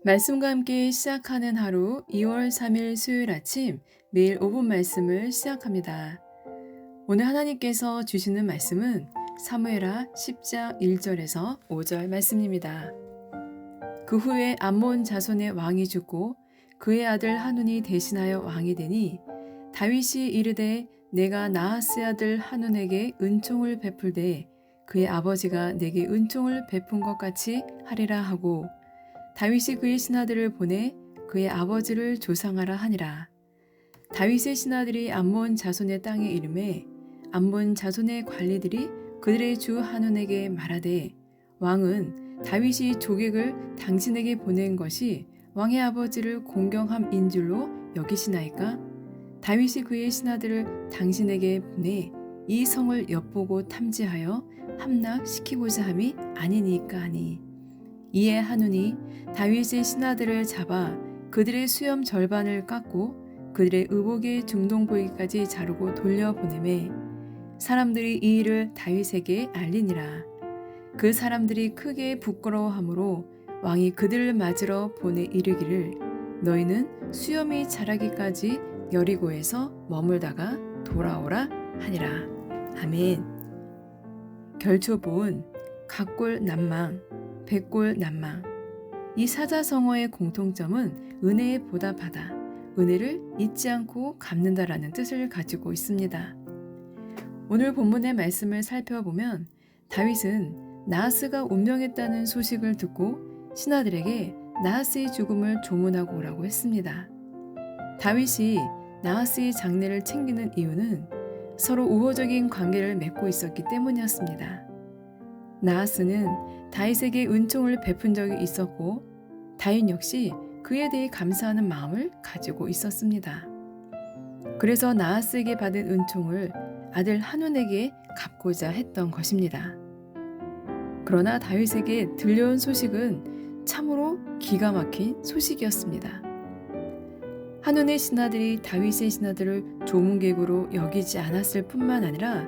말씀과 함께 시작하는 하루 2월 3일 수요일 아침 매일 5분 말씀을 시작합니다. 오늘 하나님께서 주시는 말씀은 사무엘하 10장 1절에서 5절 말씀입니다. 그 후에 암몬 자손의 왕이 죽고 그의 아들 한운이 대신하여 왕이 되니 다윗이 이르되 내가 나하스의 아들 한운에게 은총을 베풀되 그의 아버지가 내게 은총을 베푼 것 같이 하리라 하고 다윗이 그의 신하들을 보내 그의 아버지를 조상하라 하니라. 다윗의 신하들이 암몬 자손의 땅에 이름에 암몬 자손의 관리들이 그들의 주 한운에게 말하되 왕은 다윗이 조객을 당신에게 보낸 것이 왕의 아버지를 공경함인 줄로 여기시나이까? 다윗이 그의 신하들을 당신에게 보내 이 성을 엿보고 탐지하여 함락시키고자 함이 아니니까 하니. 이에 한운이 다윗의 신하들을 잡아 그들의 수염 절반을 깎고 그들의 의복의 중동 부위까지 자르고 돌려보내매 사람들이 이 일을 다윗에게 알리니라. 그 사람들이 크게 부끄러워하므로 왕이 그들을 맞으러 보내 이르기를 너희는 수염이 자라기까지 여리고에서 머물다가 돌아오라 하니라. 아멘. 결초보은 각골 난망 백골 난망. 이 사자성어의 공통점은 은혜에 보답하다, 은혜를 잊지 않고 갚는다라는 뜻을 가지고 있습니다. 오늘 본문의 말씀을 살펴보면 다윗은 나하스가 운명했다는 소식을 듣고 신하들에게 나하스의 죽음을 조문하고 오라고 했습니다. 다윗이 나하스의 장례를 챙기는 이유는 서로 우호적인 관계를 맺고 있었기 때문이었습니다. 나하스는 다윗에게 은총을 베푼 적이 있었고 다윗 역시 그에 대해 감사하는 마음을 가지고 있었습니다. 그래서 나하스에게 받은 은총을 아들 한운에게 갚고자 했던 것입니다. 그러나 다윗에게 들려온 소식은 참으로 기가 막힌 소식이었습니다. 한운의 신하들이 다윗의 신하들을 조문객으로 여기지 않았을 뿐만 아니라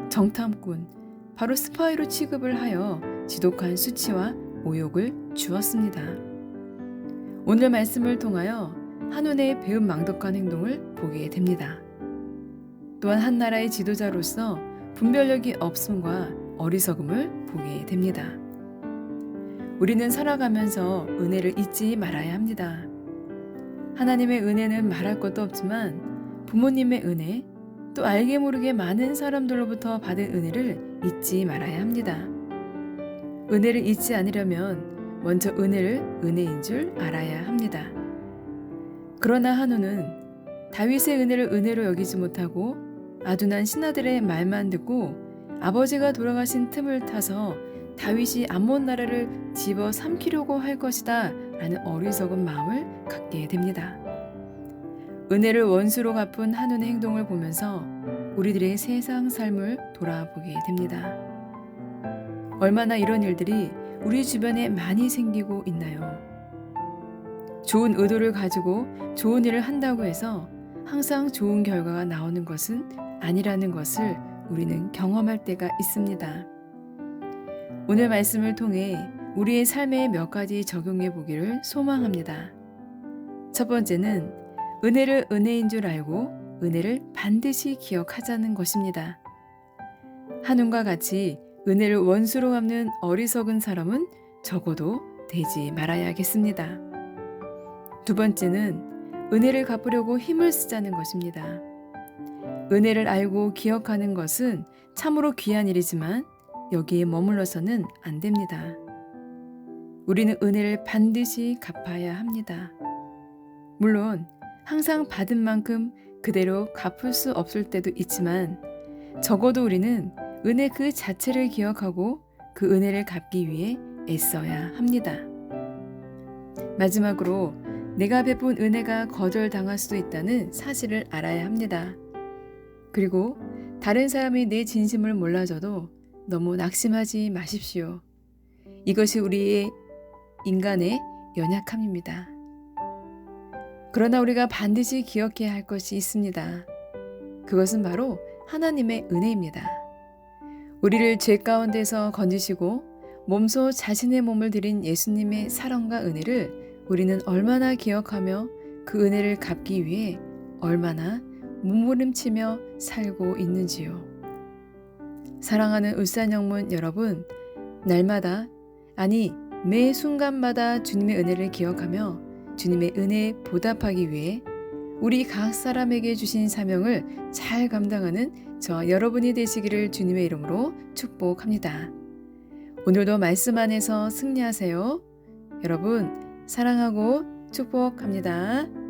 정탐꾼, 바로 스파이로 취급을 하여 지독한 수치와 모욕을 주었습니다. 오늘 말씀을 통하여 한운의 배은망덕한 행동을 보게 됩니다. 또한 한 나라의 지도자로서 분별력이 없음과 어리석음을 보게 됩니다. 우리는 살아가면서 은혜를 잊지 말아야 합니다. 하나님의 은혜는 말할 것도 없지만 부모님의 은혜, 또 알게 모르게 많은 사람들로부터 받은 은혜를 잊지 말아야 합니다. 은혜를 잊지 않으려면 먼저 은혜를 은혜인 줄 알아야 합니다. 그러나 한운은 다윗의 은혜를 은혜로 여기지 못하고 아둔한 신하들의 말만 듣고 아버지가 돌아가신 틈을 타서 다윗이 암몬 나라를 집어 삼키려고 할 것이다 라는 어리석은 마음을 갖게 됩니다. 은혜를 원수로 갚은 한운의 행동을 보면서 우리들의 세상 삶을 돌아보게 됩니다. 얼마나 이런 일들이 우리 주변에 많이 생기고 있나요? 좋은 의도를 가지고 좋은 일을 한다고 해서 항상 좋은 결과가 나오는 것은 아니라는 것을 우리는 경험할 때가 있습니다. 오늘 말씀을 통해 우리의 삶에 몇 가지 적용해 보기를 소망합니다. 첫 번째는 은혜를 은혜인 줄 알고 은혜를 반드시 기억하자는 것입니다. 한운과 같이 은혜를 원수로 갚는 어리석은 사람은 적어도 되지 말아야겠습니다. 두 번째는 은혜를 갚으려고 힘을 쓰자는 것입니다. 은혜를 알고 기억하는 것은 참으로 귀한 일이지만 여기에 머물러서는 안 됩니다. 우리는 은혜를 반드시 갚아야 합니다. 물론 항상 받은 만큼 그대로 갚을 수 없을 때도 있지만 적어도 우리는 은혜 그 자체를 기억하고 그 은혜를 갚기 위해 애써야 합니다. 마지막으로 내가 베푼 은혜가 거절당할 수도 있다는 사실을 알아야 합니다. 그리고 다른 사람이 내 진심을 몰라줘도 너무 낙심하지 마십시오. 이것이 우리의 인간의 연약함입니다. 그러나 우리가 반드시 기억해야 할 것이 있습니다. 그것은 바로 하나님의 은혜입니다. 우리를 죄 가운데서 건지시고 몸소 자신의 몸을 드린 예수님의 사랑과 은혜를 우리는 얼마나 기억하며 그 은혜를 갚기 위해 얼마나 몸부림치며 살고 있는지요. 사랑하는 울산영문 여러분, 날마다, 아니 매 순간마다 주님의 은혜를 기억하며 주님의 은혜에 보답하기 위해 우리 각 사람에게 주신 사명을 잘 감당하는 저 여러분이 되시기를 주님의 이름으로 축복합니다. 오늘도 말씀 안에서 승리하세요. 여러분, 사랑하고 축복합니다.